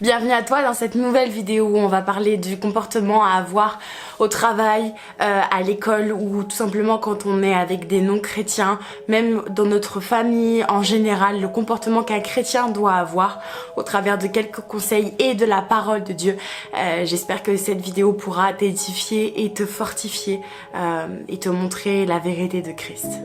Bienvenue à toi dans cette nouvelle vidéo où on va parler du comportement à avoir au travail, à l'école ou tout simplement quand on est avec des non-chrétiens, même dans notre famille en général, le comportement qu'un chrétien doit avoir au travers de quelques conseils et de la parole de Dieu. J'espère que cette vidéo pourra t'édifier et te fortifier et te montrer la vérité de Christ.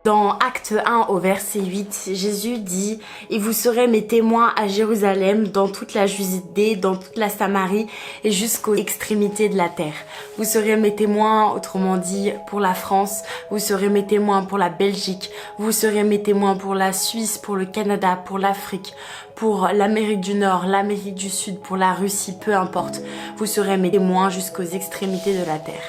Dans Acte 1 au verset 8, Jésus dit « Et vous serez mes témoins à Jérusalem, dans toute la Judée, dans toute la Samarie et jusqu'aux extrémités de la terre. Vous serez mes témoins, autrement dit, pour la France, vous serez mes témoins pour la Belgique, vous serez mes témoins pour la Suisse, pour le Canada, pour l'Afrique, pour l'Amérique du Nord, l'Amérique du Sud, pour la Russie, peu importe. Vous serez mes témoins jusqu'aux extrémités de la terre. »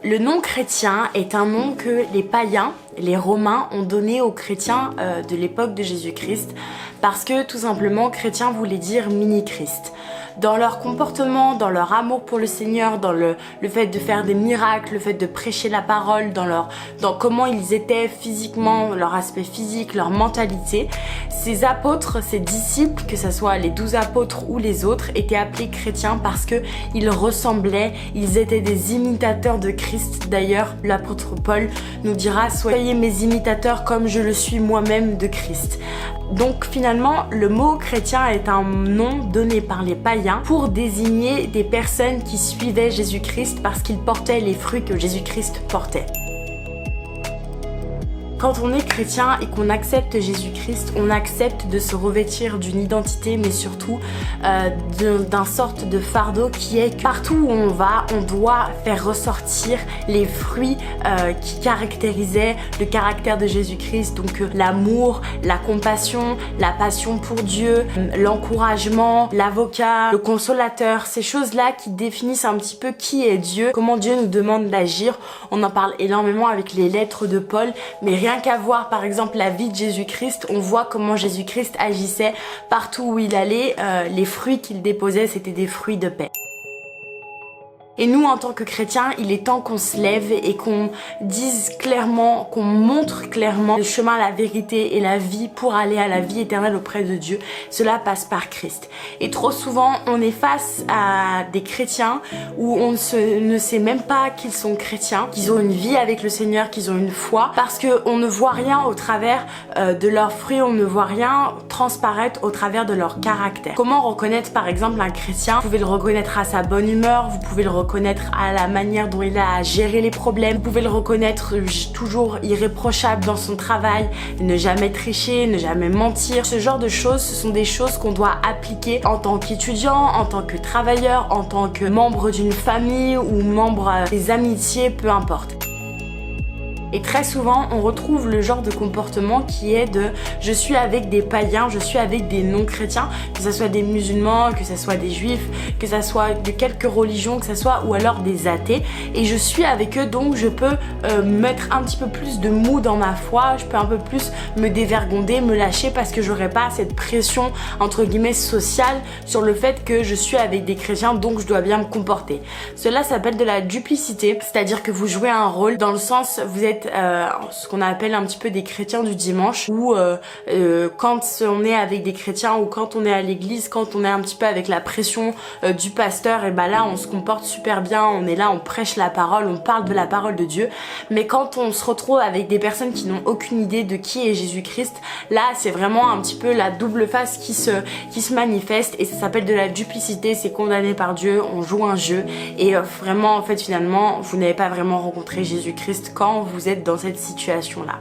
Le nom chrétien est un nom que les païens, les Romains, ont donné aux chrétiens de l'époque de Jésus-Christ parce que tout simplement chrétien voulait dire mini-Christ. Dans leur comportement, dans leur amour pour le Seigneur, dans le fait de faire des miracles, le fait de prêcher la parole, dans comment ils étaient physiquement, leur aspect physique, leur mentalité, ces apôtres, ces disciples, que ce soit les 12 apôtres ou les autres, étaient appelés chrétiens parce que ils ressemblaient, ils étaient des imitateurs de Christ. D'ailleurs, l'apôtre Paul nous dira « Soyez mes imitateurs comme je le suis moi-même de Christ ». Donc finalement, le mot chrétien est un nom donné par les païens pour désigner des personnes qui suivaient Jésus-Christ parce qu'ils portaient les fruits que Jésus-Christ portait. Quand on est chrétien et qu'on accepte Jésus-Christ, on accepte de se revêtir d'une identité, mais surtout d'un sorte de fardeau qui est que partout où on va, on doit faire ressortir les fruits qui caractérisaient le caractère de Jésus-Christ. Donc l'amour, la compassion, la passion pour Dieu, l'encouragement, l'avocat, le consolateur, ces choses-là qui définissent un petit peu qui est Dieu, comment Dieu nous demande d'agir. On en parle énormément avec les lettres de Paul, mais rien qu'à voir par exemple la vie de Jésus-Christ, on voit comment Jésus-Christ agissait partout où il allait, les fruits qu'il déposait c'était des fruits de paix. Et nous, en tant que chrétiens, il est temps qu'on se lève et qu'on dise clairement, qu'on montre clairement le chemin, la vérité et la vie pour aller à la vie éternelle auprès de Dieu. Cela passe par Christ. Et trop souvent, on est face à des chrétiens où on ne sait même pas qu'ils sont chrétiens, qu'ils ont une vie avec le Seigneur, qu'ils ont une foi, parce qu'on ne voit rien au travers de leurs fruits, on ne voit rien transparaître au travers de leur caractère. Comment reconnaître par exemple un chrétien? Vous pouvez le reconnaître à sa bonne humeur, vous pouvez le reconnaître à la manière dont il a à gérer les problèmes. Vous pouvez le reconnaître toujours irréprochable dans son travail, ne jamais tricher, ne jamais mentir. Ce genre de choses, ce sont des choses qu'on doit appliquer en tant qu'étudiant, en tant que travailleur, en tant que membre d'une famille ou membre des amitiés, peu importe. Et très souvent, on retrouve le genre de comportement qui est de « je suis avec des païens, je suis avec des non-chrétiens », que ce soit des musulmans, que ce soit des juifs, que ce soit de quelques religions, que ce soit ou alors des athées. Et je suis avec eux, donc je peux mettre un petit peu plus de mou dans ma foi, je peux un peu plus me dévergonder, me lâcher parce que j'aurai pas cette pression entre guillemets sociale sur le fait que je suis avec des chrétiens, donc je dois bien me comporter. Cela s'appelle de la duplicité, c'est-à-dire que vous jouez un rôle dans le sens, vous êtes ce qu'on appelle un petit peu des chrétiens du dimanche où quand on est avec des chrétiens ou quand on est à l'église, quand on est un petit peu avec la pression du pasteur, et ben là on se comporte super bien, on est là, on prêche la parole, on parle de la parole de Dieu. Mais quand on se retrouve avec des personnes qui n'ont aucune idée de qui est Jésus-Christ, là c'est vraiment un petit peu la double face qui se manifeste et ça s'appelle de la duplicité, c'est condamné par Dieu, on joue un jeu et vraiment en fait finalement vous n'avez pas vraiment rencontré Jésus-Christ quand vous êtes dans cette situation-là.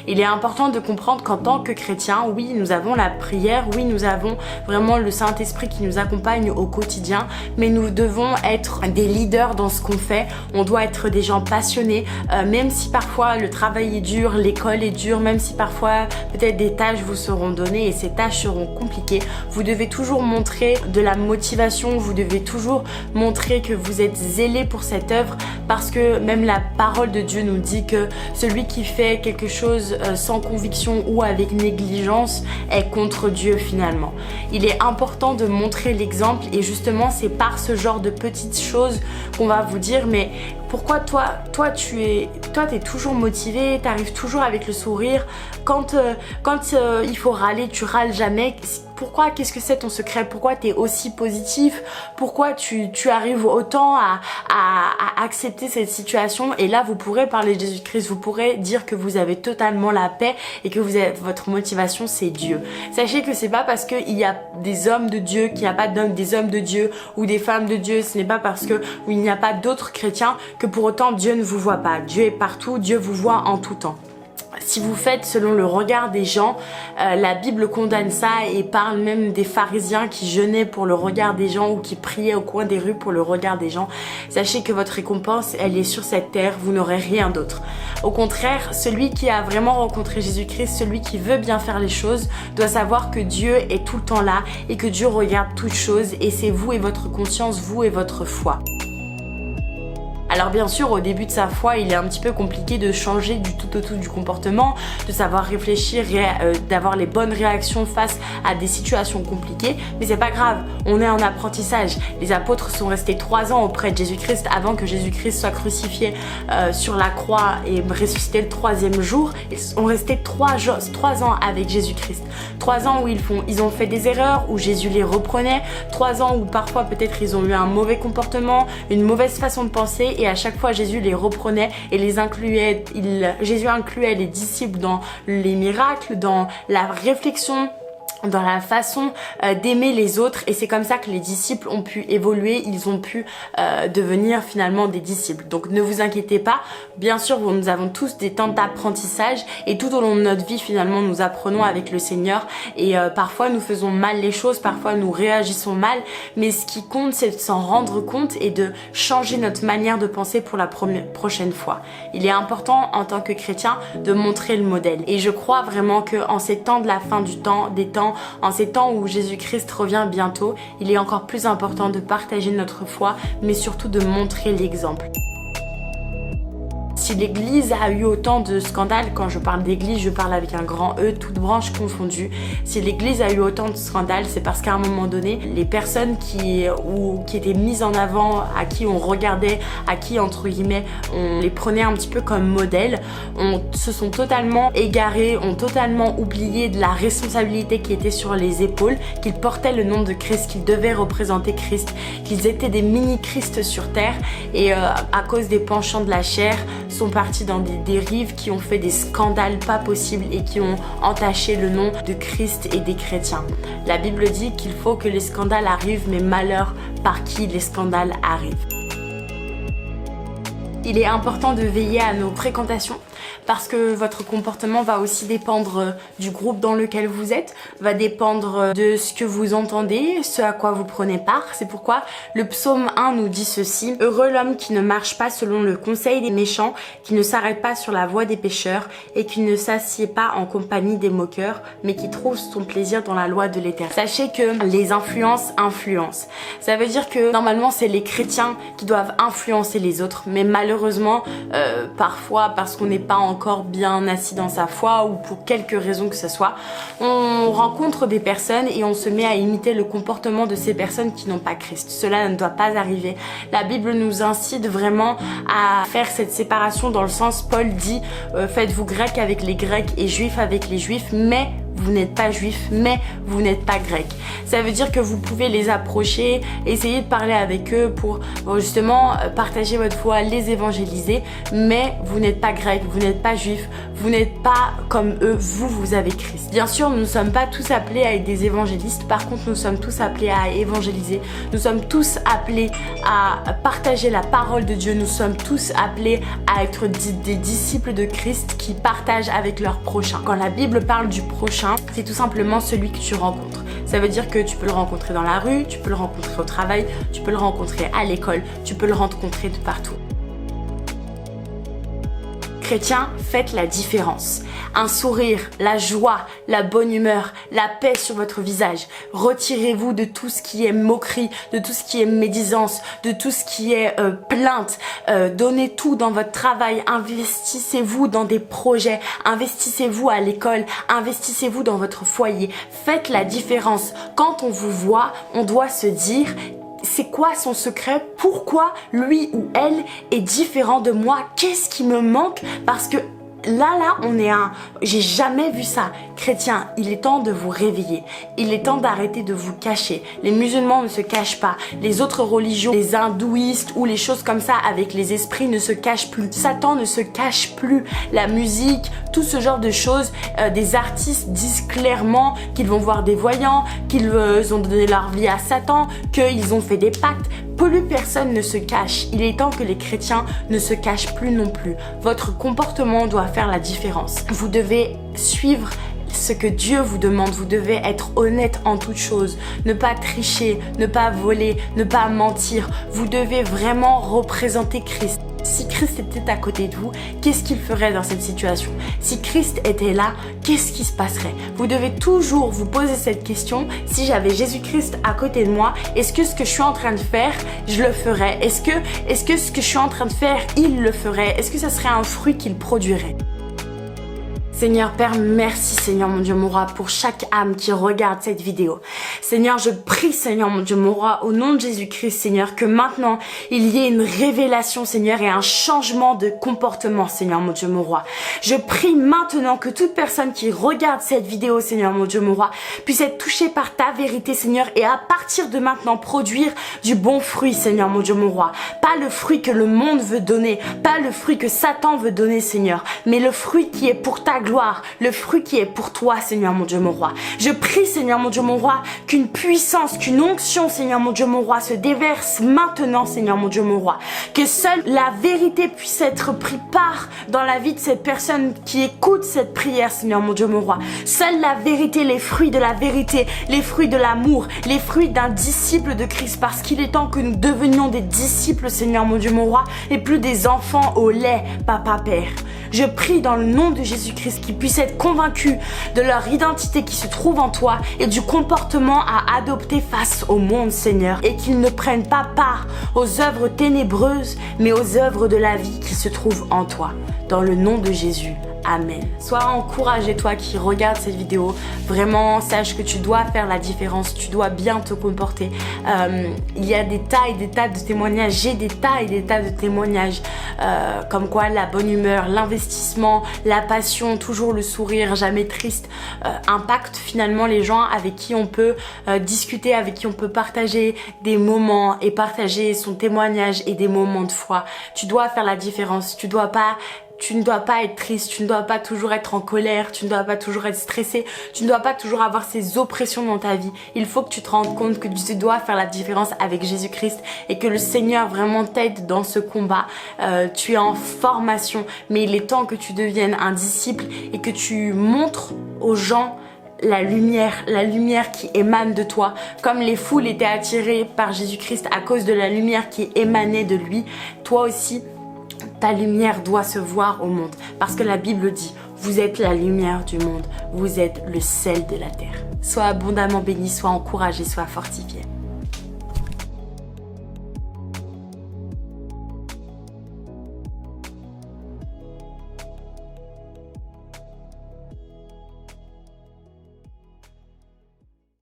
Il est important de comprendre qu'en tant que chrétien, oui, nous avons la prière, oui, nous avons vraiment le Saint-Esprit qui nous accompagne au quotidien, mais nous devons être des leaders dans ce qu'on fait. On doit être des gens passionnés, même si parfois le travail est dur, l'école est dure, même si parfois peut-être des tâches vous seront données et ces tâches seront compliquées, vous devez toujours montrer de la motivation, vous devez toujours montrer que vous êtes zélé pour cette œuvre, parce que même la parole de Dieu nous dit que celui qui fait quelque chose sans conviction ou avec négligence est contre Dieu finalement. Il est important de montrer l'exemple et justement c'est par ce genre de petites choses qu'on va vous dire mais pourquoi toi t'es toujours motivé, t'arrives toujours avec le sourire, quand il faut râler, tu râles jamais. Pourquoi? Qu'est-ce que c'est ton secret? Pourquoi t'es aussi positif? Pourquoi tu arrives autant à accepter cette situation? Et là, vous pourrez parler de Jésus-Christ, vous pourrez dire que vous avez totalement la paix et que votre motivation, c'est Dieu. Sachez que c'est pas parce qu'il y a des hommes de Dieu qu'il n'y a pas des hommes de Dieu ou des femmes de Dieu. Ce n'est pas parce qu'il n'y a pas d'autres chrétiens que pour autant Dieu ne vous voit pas. Dieu est partout, Dieu vous voit en tout temps. Si vous faites selon le regard des gens, la Bible condamne ça et parle même des pharisiens qui jeûnaient pour le regard des gens ou qui priaient au coin des rues pour le regard des gens. Sachez que votre récompense, elle est sur cette terre, vous n'aurez rien d'autre. Au contraire, celui qui a vraiment rencontré Jésus-Christ, celui qui veut bien faire les choses, doit savoir que Dieu est tout le temps là et que Dieu regarde toutes choses et c'est vous et votre conscience, vous et votre foi. Alors bien sûr, au début de sa foi, il est un petit peu compliqué de changer du tout au tout du comportement, de savoir réfléchir, d'avoir les bonnes réactions face à des situations compliquées, mais c'est pas grave, on est en apprentissage. Les apôtres sont restés 3 ans auprès de Jésus-Christ avant que Jésus-Christ soit crucifié sur la croix et ressuscité le 3e jour. Ils sont restés 3 ans avec Jésus-Christ. 3 ans où ils ont fait des erreurs, où Jésus les reprenait, 3 ans où parfois peut-être ils ont eu un mauvais comportement, une mauvaise façon de penser, et à chaque fois Jésus les reprenait et les incluait. Jésus incluait les disciples dans les miracles, dans la réflexion, dans la façon d'aimer les autres, et c'est comme ça que les disciples ont pu évoluer, ils ont pu devenir finalement des disciples. Donc ne vous inquiétez pas, bien sûr nous avons tous des temps d'apprentissage et tout au long de notre vie finalement nous apprenons avec le Seigneur et parfois nous faisons mal les choses, parfois nous réagissons mal, mais ce qui compte c'est de s'en rendre compte et de changer notre manière de penser pour la prochaine fois. Il est important en tant que chrétien de montrer le modèle, et je crois vraiment que en ces temps de la fin du temps, en ces temps où Jésus-Christ revient bientôt, il est encore plus important de partager notre foi, mais surtout de montrer l'exemple. Si l'église a eu autant de scandales, quand je parle d'église, je parle avec un grand E, toutes branches confondues. Si l'église a eu autant de scandales, c'est parce qu'à un moment donné, les personnes qui étaient mises en avant, à qui on regardait, à qui entre guillemets on les prenait un petit peu comme modèle, se sont totalement égarés, ont totalement oublié de la responsabilité qui était sur les épaules, qu'ils portaient le nom de Christ, qu'ils devaient représenter Christ, qu'ils étaient des mini-Christ sur terre, et à cause des penchants de la chair, sont partis dans des dérives qui ont fait des scandales pas possibles et qui ont entaché le nom de Christ et des chrétiens. La Bible dit qu'il faut que les scandales arrivent, mais malheur par qui les scandales arrivent. Il est important de veiller à nos fréquentations parce que votre comportement va aussi dépendre du groupe dans lequel vous êtes, va dépendre de ce que vous entendez, ce à quoi vous prenez part. C'est pourquoi le psaume 1 nous dit ceci: « Heureux l'homme qui ne marche pas selon le conseil des méchants, qui ne s'arrête pas sur la voie des pécheurs et qui ne s'assied pas en compagnie des moqueurs, mais qui trouve son plaisir dans la loi de l'Éternel. » Sachez que les influences influencent. Ça veut dire que normalement c'est les chrétiens qui doivent influencer les autres, mais malheureusement parfois parce qu'on n'est pas encore bien assis dans sa foi ou pour quelque raison que ce soit, on rencontre des personnes et on se met à imiter le comportement de ces personnes qui n'ont pas Christ. Cela ne doit pas arriver. La Bible nous incite vraiment à faire cette séparation dans le sens, Paul dit faites-vous grec avec les grecs et juifs avec les juifs, mais vous n'êtes pas juif, mais vous n'êtes pas grec. Ça veut dire que vous pouvez les approcher, essayer de parler avec eux pour justement partager votre foi, les évangéliser, mais vous n'êtes pas grec, vous vous n'êtes pas juif, vous n'êtes pas comme eux, vous avez Christ. Bien sûr, nous ne sommes pas tous appelés à être des évangélistes, par contre nous sommes tous appelés à évangéliser, nous sommes tous appelés à partager la parole de Dieu, nous sommes tous appelés à être des disciples de Christ qui partagent avec leur prochain. Quand la Bible parle du prochain, c'est tout simplement celui que tu rencontres. Ça veut dire que tu peux le rencontrer dans la rue, tu peux le rencontrer au travail, tu peux le rencontrer à l'école, tu peux le rencontrer de partout. Chrétiens, faites la différence. Un sourire, la joie, la bonne humeur, la paix sur votre visage. Retirez-vous de tout ce qui est moquerie, de tout ce qui est médisance, de tout ce qui est plainte. Donnez tout dans votre travail. Investissez-vous dans des projets. Investissez-vous à l'école. Investissez-vous dans votre foyer. Faites la différence. Quand on vous voit, on doit se dire... C'est quoi son secret? Pourquoi lui ou elle est différent de moi? Qu'est-ce qui me manque? Parce que là, on est j'ai jamais vu ça. Chrétiens, il est temps de vous réveiller. Il est temps d'arrêter de vous cacher. Les musulmans ne se cachent pas. Les autres religions, les hindouistes ou les choses comme ça avec les esprits ne se cachent plus. Satan ne se cache plus. La musique, tout ce genre de choses, des artistes disent clairement qu'ils vont voir des voyants, qu'ils ont donné leur vie à Satan, qu'ils ont fait des pactes. Plus personne ne se cache. Il est temps que les chrétiens ne se cachent plus non plus. Votre comportement doit faire la différence. Vous devez suivre ce que Dieu vous demande. Vous devez être honnête en toute chose. Ne pas tricher, ne pas voler, ne pas mentir. Vous devez vraiment représenter Christ. Si Christ était à côté de vous, qu'est-ce qu'il ferait dans cette situation? Si Christ était là, qu'est-ce qui se passerait? Vous devez toujours vous poser cette question. Si j'avais Jésus-Christ à côté de moi, est-ce que ce que je suis en train de faire, je le ferais? Est-ce que ce que je suis en train de faire, il le ferait? Est-ce que ça serait un fruit qu'il produirait? Seigneur Père, merci Seigneur mon Dieu mon roi pour chaque âme qui regarde cette vidéo. Seigneur, je prie Seigneur mon Dieu mon roi au nom de Jésus-Christ Seigneur que maintenant il y ait une révélation Seigneur et un changement de comportement Seigneur mon Dieu mon roi. Je prie maintenant que toute personne qui regarde cette vidéo Seigneur mon Dieu mon roi puisse être touchée par ta vérité Seigneur et à partir de maintenant produire du bon fruit Seigneur mon Dieu mon roi. Pas le fruit que le monde veut donner, pas le fruit que Satan veut donner Seigneur, mais le fruit qui est pour ta gloire, le fruit qui est pour toi, Seigneur mon Dieu mon roi. Je prie, Seigneur mon Dieu mon roi, qu'une puissance, qu'une onction, Seigneur mon Dieu mon roi, se déverse maintenant, Seigneur mon Dieu mon roi. Que seule la vérité puisse être prise part dans la vie de cette personne qui écoute cette prière, Seigneur mon Dieu mon roi. Seule la vérité, les fruits de la vérité, les fruits de l'amour, les fruits d'un disciple de Christ, parce qu'il est temps que nous devenions des disciples, Seigneur mon Dieu mon roi, et plus des enfants au lait, Papa Père. Je prie dans le nom de Jésus-Christ qu'ils puissent être convaincus de leur identité qui se trouve en toi et du comportement à adopter face au monde, Seigneur, et qu'ils ne prennent pas part aux œuvres ténébreuses, mais aux œuvres de la vie qui se trouvent en toi. Dans le nom de Jésus. Amen. Sois encouragé, toi qui regardes cette vidéo. Vraiment, sache que tu dois faire la différence. Tu dois bien te comporter. Il y a des tas et des tas de témoignages. J'ai des tas et des tas de témoignages. Comme quoi la bonne humeur, l'investissement, la passion, toujours le sourire, jamais triste, impacte finalement les gens avec qui on peut discuter, avec qui on peut partager des moments et partager son témoignage et des moments de foi. Tu dois faire la différence. Tu ne dois pas être triste, tu ne dois pas toujours être en colère, tu ne dois pas toujours être stressé, tu ne dois pas toujours avoir ces oppressions dans ta vie. Il faut que tu te rendes compte que tu dois faire la différence avec Jésus-Christ et que le Seigneur vraiment t'aide dans ce combat. Tu es en formation, mais il est temps que tu deviennes un disciple et que tu montres aux gens la lumière qui émane de toi. Comme les foules étaient attirées par Jésus-Christ à cause de la lumière qui émanait de lui, toi aussi, ta lumière doit se voir au monde. Parce que la Bible dit, vous êtes la lumière du monde, vous êtes le sel de la terre. Sois abondamment béni, sois encouragé, sois fortifié.